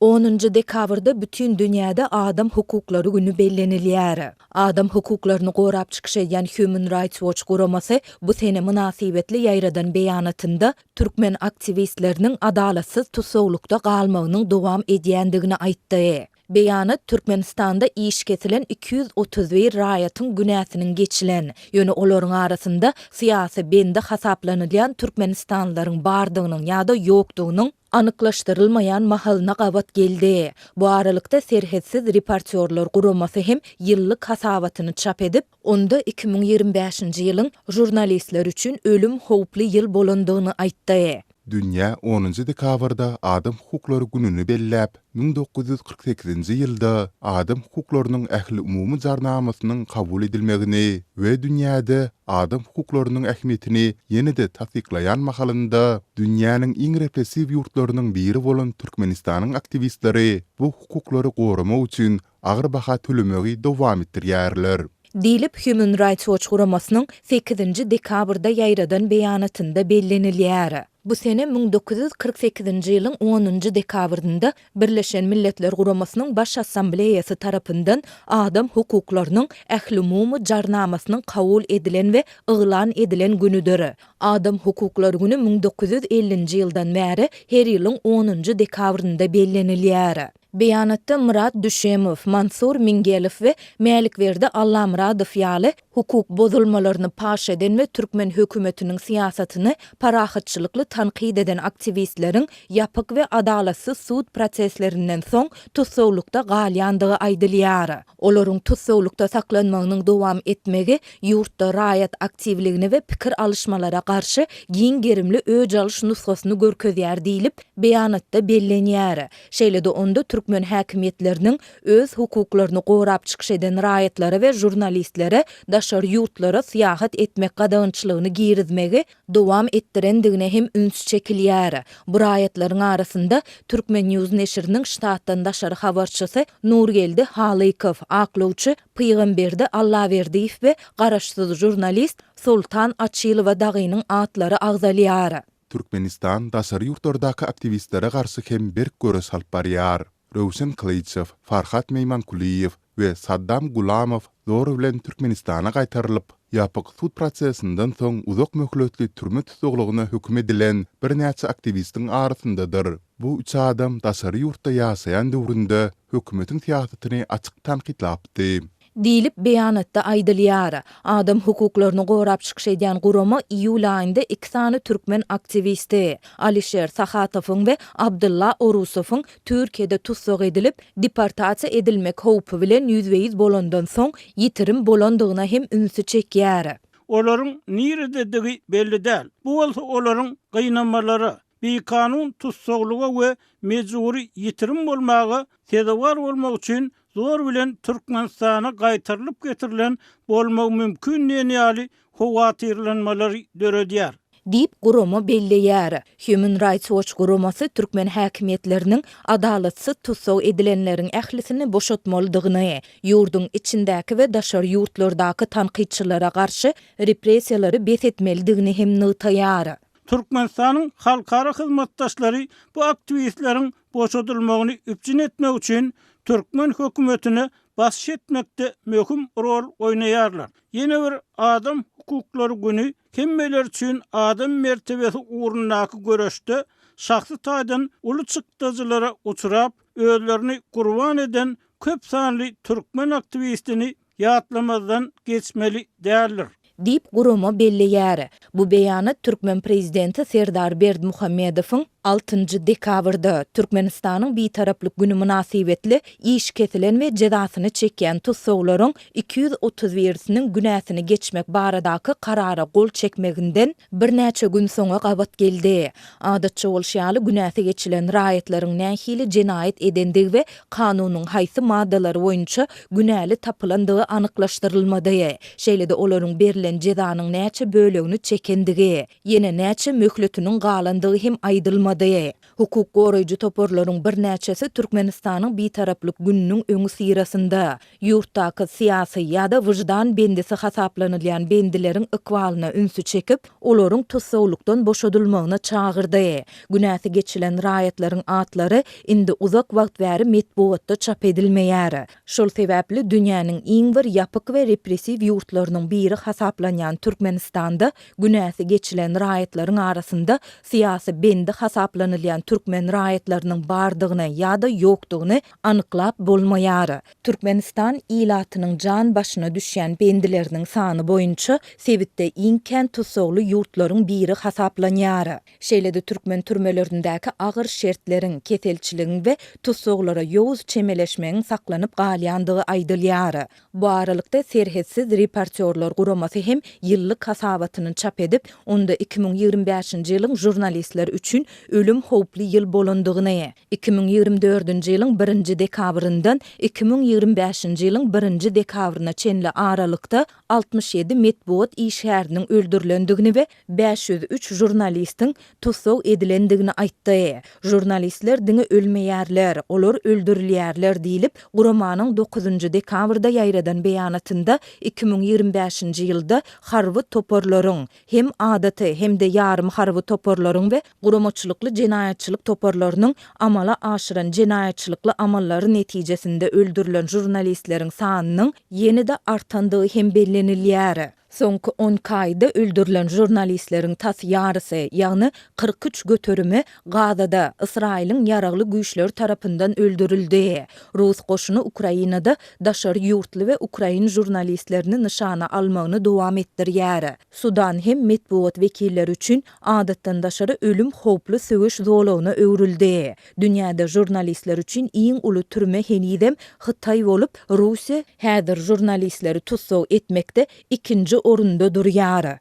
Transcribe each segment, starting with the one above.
10-njy dekabrda bütün dünýäde adam hukuklary güni bellenilýär. Adam hukuklaryny gorap çykyş edýän Human Rights Watch guramasy bu sene münasibetli ýaýradan beýanatynda türkmen aktivistleriniň adalatsız tutuklukda galmagynyň dowam edýändigini aýtdy. Beýanat Türkmenistanda iş kesilen 231 raýatyň günäsiniň geçilen, ýöne olaryň arasynda syýasy bende hasaplanylýan türkmenistanlylaryň bardygynyň ýa-da ýokdugynyň anyklaşdyrylmaýan mahalyna gabat geldi. Bu aralykda Serhetsiz Reportyorlar guramasy hem ýyllyk hasabatyny çap edip, onda 2025-nji ýylyň jurnalistler üçin ölüm howply ýyl bolandygyny aýtdy. Dünya 10-njy dekabrda Adam hukuklary gününi belläp, 1948-nji ýylda Adam hukuklarynyň ähli umumy jarnamasynyň kabul edilmegini we dünýäde adam hukuklarynyň ähmiýetini ýene-de tasdiklaýan mahalynda dünýäniň iň repressiw ýurtlarynyň biri bolan Türkmenistanyň aktivistleri bu hukuklary goramak üçin agyr baha tölemegi dowam etdirýärler. Dilip Human Rights Watch guramasynyň 8-nji dekabrda ýaýradan beýanatynda bellenilýär. Bu sene 1948-nji ýylyň 10-njy dekabrynda Birleşen Milletler Guramasynyň Baş Assambleýasy tarapyndan adam hukuklarynyň ähli umumy jarnamasynyň kabul edilen we yglan edilen günüdür. Adam hukuklary güni 1950-nji ýyldan bäri her ýylyň 10-njy dekabrynda bellenilýär. Beýanatda Murat Düşemow, Mansur Mingelov we Mälikberde Allamuradow ýaly hukuk bozulmalaryny paş eden we türkmen hökümetiniň siýasatyny parahatçylykly tanqid eden aktivistleriň ýapyk we adalatsız sud proseslerinden soň tutuklukda galýandygy aýdylýar. Olaryň tutuklukda saklanmagynyň dowam etmegi ýurtda raýat aktivligini we pikir alışmalara garşy giň gerimli öj alyş nusgasyny görkezýär diýilip beýanatda bellenýär. Şeýle-de onda türkmen häkimetleriniň öz hukuklaryny gorap çykyş eden raýatlary we jurnalistlere daşary ýurtlara syýahat etmek gadagynçylygyny girizmegi dowam etdirendigine hem üns çekilýär. Bu raýatlaryň arasynda Türkmen News neşriniň ştatdan daşary habarçysy Nurgeldi Halykow, aklawçy Pygamberdi Allaverdiýew we garaşsyz jurnalist Sultan Açylowa dagynyň atlary agzalýar. Türkmenistan daşary ýurtlardaky aktivistlere garşy hem bir göres alyp barýar. Röwşen Klyçew, Farhat Meýmankuliýew we Saddam Gulamow zor bilen Türkmenistana gaýtarylyp, ýapyk sud prosesinden soň uzak möhletli türme tutuklugyna hökm edilen bir näçe aktivistiň arasyndadyr. Bu üç adam daşary ýurtda ýaşaýan döwründe hökümetiň siýasatyny açyk tanqidlapdy. Dilip beýanatda aýdylýar. Adam hukuklaryny gorap çykyş edýän gurama iýul aýynda 2 sany türkmen aktivisti Alisher Sahatowyň we Abdulla Orusowyň Türkiýede tutsuk edilip deportasiýa edilmek howpy bilen ýüzbeýiz bolandan soň ýitirim bolandygyna hem ünsü çekýär. Olaryň nirededigi belli däl. Bu bolsa olaryň gynanmalary, beýkanun tutsukluga we mejburi ýitirim bolmagy sebäpler bolmak üçin zor bilen Türkmenistana gaýtarylyp getirilen bolmak mümkin ýaly howatyrlanmalary döredýär. Dip gurama belleýär. Human Rights Watch guramasy türkmen häkimetleriniň adalatsız tutsuk edilenleriň ählisini boşatmalydygyny, ýurdun içindäki we daşary ýurtlardaky tanqidçilara garşy repressiýalary besetmelidigini hem nytaýar. Türkmenistanyň halkara hyzmatdaşlary bu aktivistleriň boşadylmagyny üpjün etmek üçin Türkmen hökümetini baş etmekde möhüm rol oýnaýarlar. Ýene bir adam hukuklary güni kimmeler üçin adam mertebesi uğrundaky göreşde şahsy taýdan uly çykdyjylara uçurap özlerini kurban eden köp sanly türkmen aktivistini ýatlamazdan geçmeli däldir. Dip gurama belleýär. Bu beýanat Türkmen prezidenti Serdar Berdimuhammedowyň 6-njy dekabrda Türkmenistanyň bitaraplyk güni münasibetli iş kesilen we jazasyny çekýän tutsuklaryň 231-siniň günäsini geçmek baradaky karara gol çekmeginden bir näçe gün soňa gabat geldi. Adatça bolşýaly günäsi geçilen raýatlaryň nähili jenaýat edendigi we kanunyň haýsy maddalary boýunça günäli tapylandygy anyklaşdyrylmady. Şeýle-de olaryň berilen jazanyň näçe bölegini çekendigi, ýene näçe möhletiniň galandygy hem aýdylmady. bolmady. Hukuk goraýjy toporlaryň bir näçesi Türkmenistanyň bitaraplyk gününiň öňü syrasynda ýurtdaky syýasy ýa-da wyjdan bendisi hasaplanylýan bendileriň ykwalyna ünsü çekip, olaryň tutsawlukdan boşadylmagyna çağırdy. Günäsi geçilen raýatlaryň atlary indi uzak wagt bäri metbuatda çap edilmeýär. Şol sebäpli dünýäniň iň bir ýapyk we repressiw ýurtlarynyň biri hasaplanýan Türkmenistanda günäsi geçilen raýatlaryň arasynda syýasy bendi hasaplanylýan Türkmen raýatlarynyň bardygyny ýa-da ýokdugyny anyklap bolmaýar. Türkmenistan ilatynyň jan başyna düşýän bendileriniň sany boýunça sebitde iň kän tutsawly ýurtlaryň biri hasaplanýar. Şeýlede Türkmen türmelerindäki agyr şertleriň, ketelçiligiň we tutsawlara ýowuz çemeleşmegiň saklanyp galýandygy aýdylýar. Bu aralykda serhetsiz reportyorlar guramasy hem ýyllyk hasabatyny çap edip, onda 2025-nji ýylyň jurnalistler üçin ölüm howply ýyl bolandygyny, 2024-nji ýylyň 1-nji dekabryndan 2025-nji ýylyň 1-nji dekabryna çenli aralykda 67 metbuat işgäriniň öldürilendigini we 503 jurnalistiň tutsaw edilendigini aýtdy. Jurnalistler diňe ölmeýärler, olar öldürilýärler diýilip, guramanyň 9-njy dekabrda ýaýradan beýanatynda 2025-nji ýylda harby toporlaryň hem adaty hem de ýarym harby toporlaryň we guramaçylykly jenaýatçylyk toporlarynyň amala aşyran jenaýatçylykly amallary netijesinde öldürilen jurnalistleriň sanynyň ýene-de artandygy hem bellenilýär. Soňky 10 aýda öldürilen jurnalistleriň tas ýarysy, ýagny 43 götürümi Gazada Israýlyň ýaragly güýçleri tarapyndan öldürildi. Rus goşuny Ukrainada daşary ýurtly we Ukrain jurnalistlerini nişana almagyny dowam etdirýär. Sudan hem metbuat wekilleri üçin adatdan daşary ölüm howply söwüş zolagyna öwrüldi. Dünýäde jurnalistler üçin iň uly türme henidem Hytaý bolup, Russiýa häzir jurnalistleri tutsaw etmekde ikinji orunda durýar.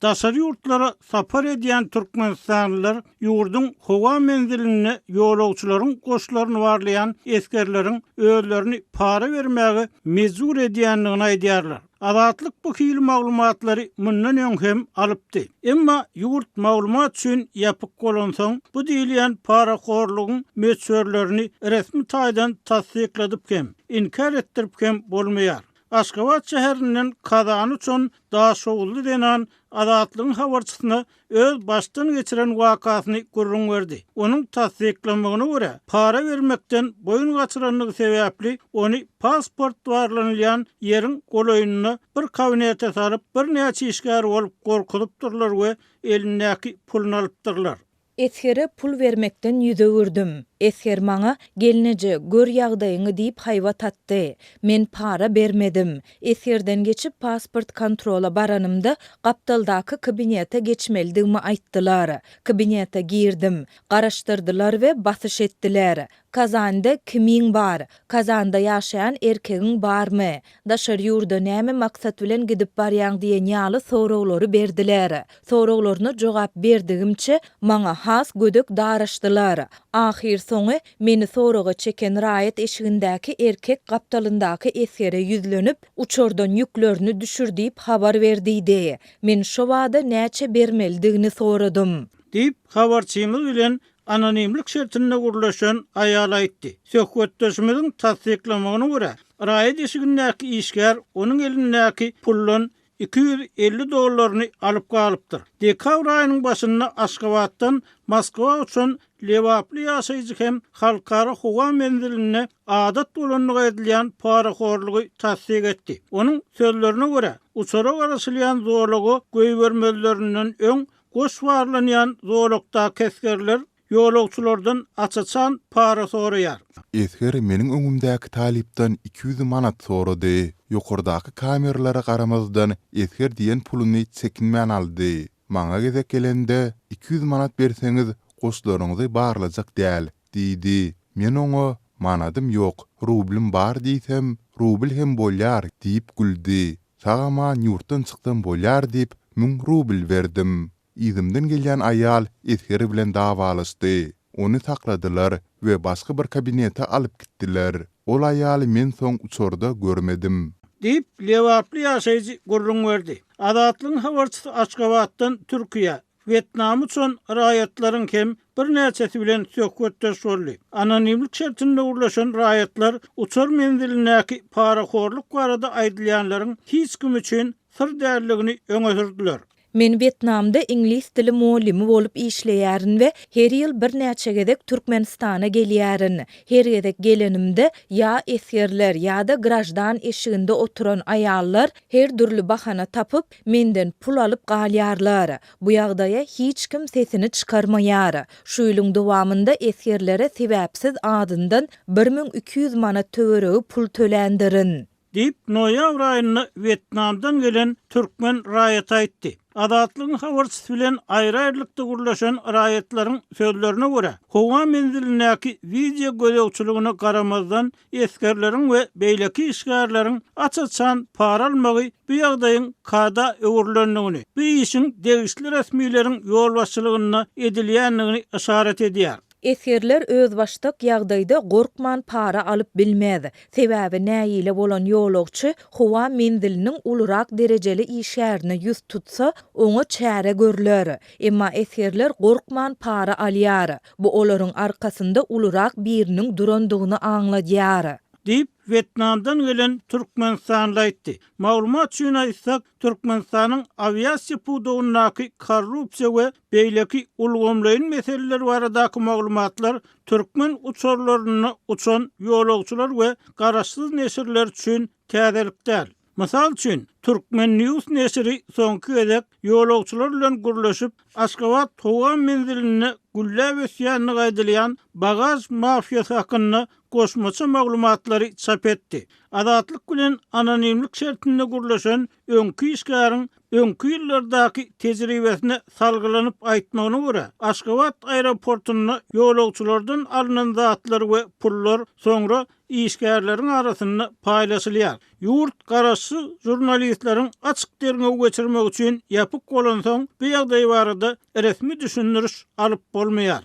Daşary ýurtlara sapar edýän türkmenistanlylar ýurdun howa menziline ýolagçylaryň goşlaryny barlayan eskerleriň özlerini para bermäge mezur edýändigini aýdýarlar. Azatlyk bu hil maglumatlary mundan öň hem alypdy. Emma ýurt maglumat üçin ýapyk bolansoň, bu diýilýän paraxorlugyň meçhörlerini resmi taýdan tasdikladyp hem inkar etdirip hem bolmaýar. Aşgabat şäherinden Kazan üçin Daşowly denen Azatlygyň habarçysyna öz başdan geçiren wakasyny gurrun berdi. Onuň tasdiklamagyna görä, para bermekden boyun gaçyranlygy sebäpli ony pasport barlanylýan ýeriň golaýynyna bir kabinete saryp bir näçe işgär bolup gorkulypdyrlar we elindäki puluny alypdyrlar. Eshere pul vermekden ýüze ördüm. Esher maňa gelneje gör ýagdaýyňy diýip haýwat atdy. Men para bermedim. Esherden geçip pasport kontrola baranymda gaptaldaky kabinete geçmeldigimi aýtdylar. Kabinete girdim. Garaşdyrdylar we basyş etdiler. Kazanda kimiň bar? Kazanda ýaşaýan erkegiň barmy? Daşary ýurda näme maksat bilen gidip barýaň diýen ýaly soraglary berdiler. Soraglaryna jogap berdigimçe maňa has gödök daraşdylar. Ahir soňy meni soraga çeken raýat eşigindäki erkek gaptalyndaky esere ýüzlenip uçordan ýüklerini düşür diýip habar berdi. Men şo wada näçe bermeldigini soradym. Diýip habarçymyz bilen anonimlik şertinde gurlaşan aýal aýtdy. Söhbetdeşimiziň tasdiklamagyna görä, raýat eşigindäki işgär onuň elindäki pullun $250 alyp galypdyr. Dekabr aýynyň başynda Aşgabatdan Moskwa üçin lewaply ýaşaýjy hem halkara howa menziline adat bolanlygy edilýän paraxorlugy tasdik etdi. Onuň sözlerine görä, uçara garaşylýan zorlugy göýbermelerinden öň goş barlanýan zorlukda keskerler ýolagçylardan açaçan para soraýar. Esher meniň öňümdäki talipdan 200 manat sorady. Ýokardaky kameralara garamazdan esher diýen puluny çekinmän aldy. Maňa gezek gelende 200 manat berseňiz goşlaryňyzy barlajak däl diýdi. Men oňa manadym ýok, rublim bar diýsem, rubl hem bolýar diýip güldi. Sagama ýurtdan çykdym bolýar diýip 1000 rubl berdim. İzimden gelýän aýal esher bilen dawalaşdy. Onu sakladylar we başga bir kabinete alyp gitdiler. Ol aýaly men soň uçorda görmedim. deyip lewaply ýaşaýjy gurrun berdi. Adatlyň habarçysy Aşgabatdan Türkiýe, Vietnam üçin raýatlaryň hem bir näçesi bilen söhbetdeş boldy. Anonimlik şertinde urlaşan raýatlar uçar menzilinäki paraxorluk barada aýdylýanlaryň hiç kim üçin sır därligini öňe sürdiler. Men Vietnamda İngiliz dili muallimi bolup işleýärin we her ýyl bir näçe gezek Türkmenistana gelýärin. Her gezek gelenimde ya esirler ýa-da grajdan eşiginde oturan aýallar her dürli bahana tapyp menden pul alyp galýarlar. Bu ýagdaýa hiç kim sesini çykarmaýar. Şu ýylyň dowamında esirlere sebäpsiz adyndan 1200 manat töweregi pul tölendirin. Deyip noýabr aýyna Vietnamdan gelen Türkmen raýaty aýtdy. Adatlyň habarçysy bilen aýry-aýrylykda gurlaşan raýatlaryň sözlerine görä, howa menzilinäki video gözegçiligine garamazdan eskerleriň we beýleki işgärleriň açaçan para almagy bu ýagdaýyň kada öwürlendigini, bu işin degişli resmiýetiň ýol başçylygyna edilýändigini işaret edýär. Esirler öz başdak ýagdaýda gorkman para alyp bilmez. Sebäbi näýile bolan ýolagçy howa mendiliniň ulurak derejeli işärine ýüz tutsa, oňa çäre görler. Emma esirler gorkman para alýar. Bu olaryň arkasynda ulurak biriniň durandygyny aňladýar. Deyip Vietnamdan gelen Türkmenistanly aýtdy. Maglumat üçin aýtsak, Türkmenistanyň aviasiýa pudugynaky korrupsiýa we beýleki ulgamlaýan meseleler baradaky maglumatlar türkmen uçurlaryny uçan ýolagçylar we garaşsyz neşirler üçin täzelikdäl. Mysal üçin, Türkmen News neşiri soňky gezek ýolagçylar bilen gurlaşyp Aşgabat howa menziline gülle we ýanyny gaýdylýan bagaj mafiýasy hakynda goşmaça maglumatlary çap etdi. Adatlyk bilen anonimlik şertinde gurlaşan öňkü işgäriň öňkü ýyllardaky tejribesine salgylanyp aýtmagyna görä, Aşgabat aeroportuna ýolagçylardan alynan zatlar we pullar soňra işgärleriň arasynda paýlaşylýar. Ýurt garaşy jurnalistleriň açyk derine geçirmek üçin ýapyk bolan soň bu ýagdaý barada resmi düşündiriş alyp bolmaýar.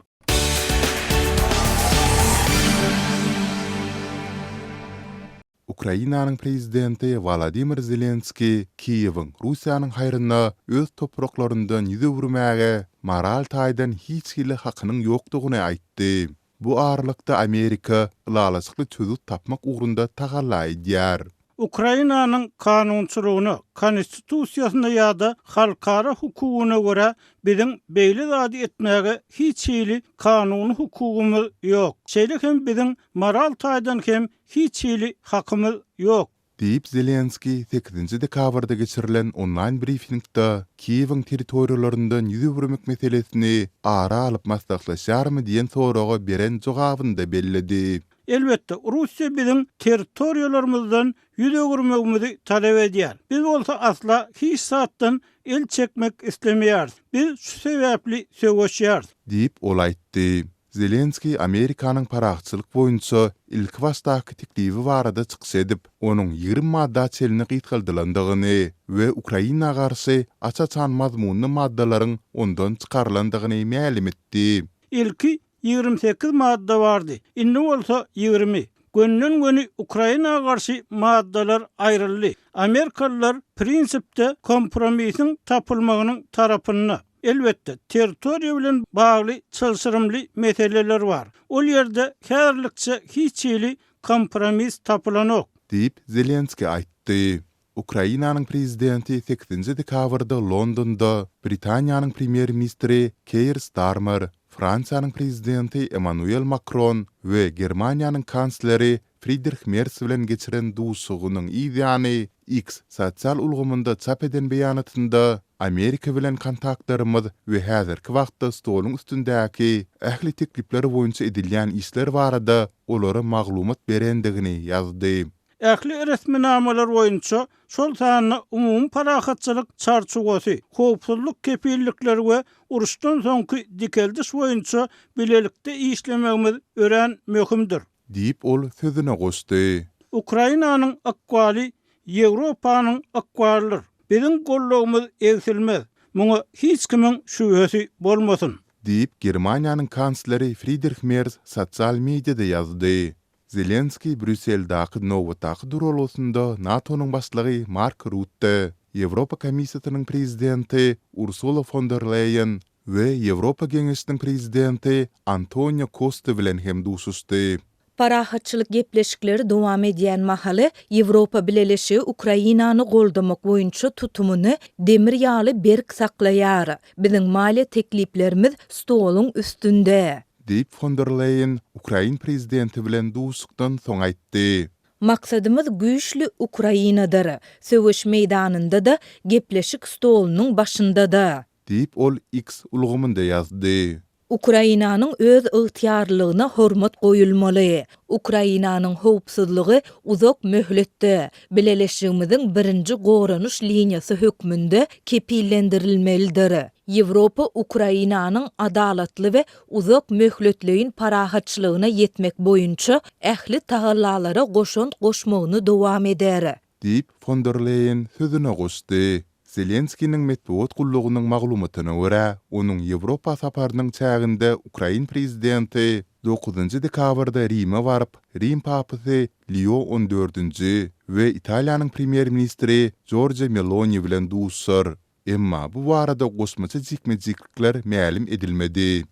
Ukrainanyň prezidenti Volodymyr Zelenski Kiýewiň Russiýanyň haýryna öz topraklaryndan ýüze wurmäge moral taýdan hiç hili hakynyň ýokdugyny aýtdy. Bu aralykda Amerika ulalaşykly çözüm tapmak ugrunda tagalla edýär. Ukrainanyň kanunçylygyny, konstitusiýasyna ýa-da halkara hukugyna görä biziň beýle zady etmäge hiç hili kanuny hukugumyz ýok. Şeýle hem biziň moral taýdan hem hiç hili hakymyz ýok. Deyip Zelenski 8 dekabrda geçirilen online briefingde Kiýewiň territoriýalaryndan ýüze wurmak meselesini ara alyp maslahatlaşarmy diýen soraga beren jogabynda bellidi. Elbette Russiýa biziň territoriýalarymyzdan ýüze wurmagymyzy talep edýär. Biz bolsa asla hiç satdan el çekmek islemeýär. Biz şu sebäpli söwüşýär. Deyip ol aýtdy. Zelenski Amerikanyň paraçylyk boýunça ilk wagtdaky teklibi barada çykyş edip, onuň 20 madda çelini gytgaldylandygyny we Ukraina garşy açaçan mazmunly maddalaryň ondan çykarlandygyny ma'lum etdi. İlki 28 madda bardy. Indi bolsa 20. Gönnen göni Ukraina garşy maddalar aýryldy. Amerikalılar prinsipde kompromisiň tapylmagynyň tarapyna. Elbette territoriýa bilen bagly çylşyrymly meseleler var. Ol ýerde kärlikçe hiç hili kompromis tapylanok. Deyip Zelenski aýtdy. Ukrainanyň prezidenti 8 dekabrda Londonda Britaniýanyň premier ministri Keir Starmer, Fransiýanyň prezidenti Emmanuel Macron we Germaniýanyň kansleri Friedrich Merz bilen geçiren duşugynyň ýany X sosial ulgamynda çap eden beýanatynda Amerika bilen kontaktlarymyz we häzirki wagtda stoluň üstündäki ähli teklipler boýunça edilýän işler barada olara maglumat berendigini ýazdy. Ähli resminamalar boýunça şol sanyny umumy parahatçylyk çarçugasy, howpsuzlyk kepillikleri we uruşdan soňky dikeldiş boýunça bilelikde işlemegimiz ören möhümdir. Deyip ol sözüne goşdy. Ukrainanyň akwaly Ýewropanyň akwalydyr. Biziň gollugymyz egsilmez. Muňa hiç kimiň şübhesi bolmasyn. Deyip Germaniýanyň kansleri Friedrich Merz sosial mediada ýazdy. Zelenski Brüsseldäki nowatdaky durulgysynda NATO'nun başlygy Mark Rutte, Ýewropa Komissiýasynyň prezidenti Ursula von der Leyen we Ýewropa Geňeşiniň prezidenti Antonio Costa bilen hem duşuşdy. Parahatçylyk gepleşikleri dowam edýän mahaly Ýewropa bileleşigi Ukrainany goldamak boýunça tutumuny demir ýaly berk saklaýar. Biziň maliýe tekliplerimiz stoluň üstünde. Deyip von der Leyen Ukrain prezidenti bilen duşukdan soň aýtdy. Maksadymyz güýçli Ukrainadyr. Söwüş meýdanynda da gepleşik stolunyň başynda da. Deyip ol X ulgamynda ýazdy. Ukrainanyň öz ygtyarlygyna hormat goýulmaly. Ukrainanyň howpsuzlygy uzak möhletde bileleşigimiziň birinji goranuş liniýasy hökmünde kepillendirilmelidir. Ýewropa Ukrainanyň adalatly we uzak möhletliğin parahatçylygyna ýetmek boýunça ähli tahallalara goşan goşmagyny dowam eder. Deyip von der Leyen sözüne goşdy. Zelenski'nin metbuat kulluğunun maglumatyna görä, onun Ýewropa saparynyň çäginde Ukrain prezidenti 9-njy dekabrda Rime baryp, Rim papasy Leo 14-nji we Italiýanyň premier ministri Giorgia Meloni bilen duşar. Emma bu barada goşmaça jikmejiklikler mälim edilmedi.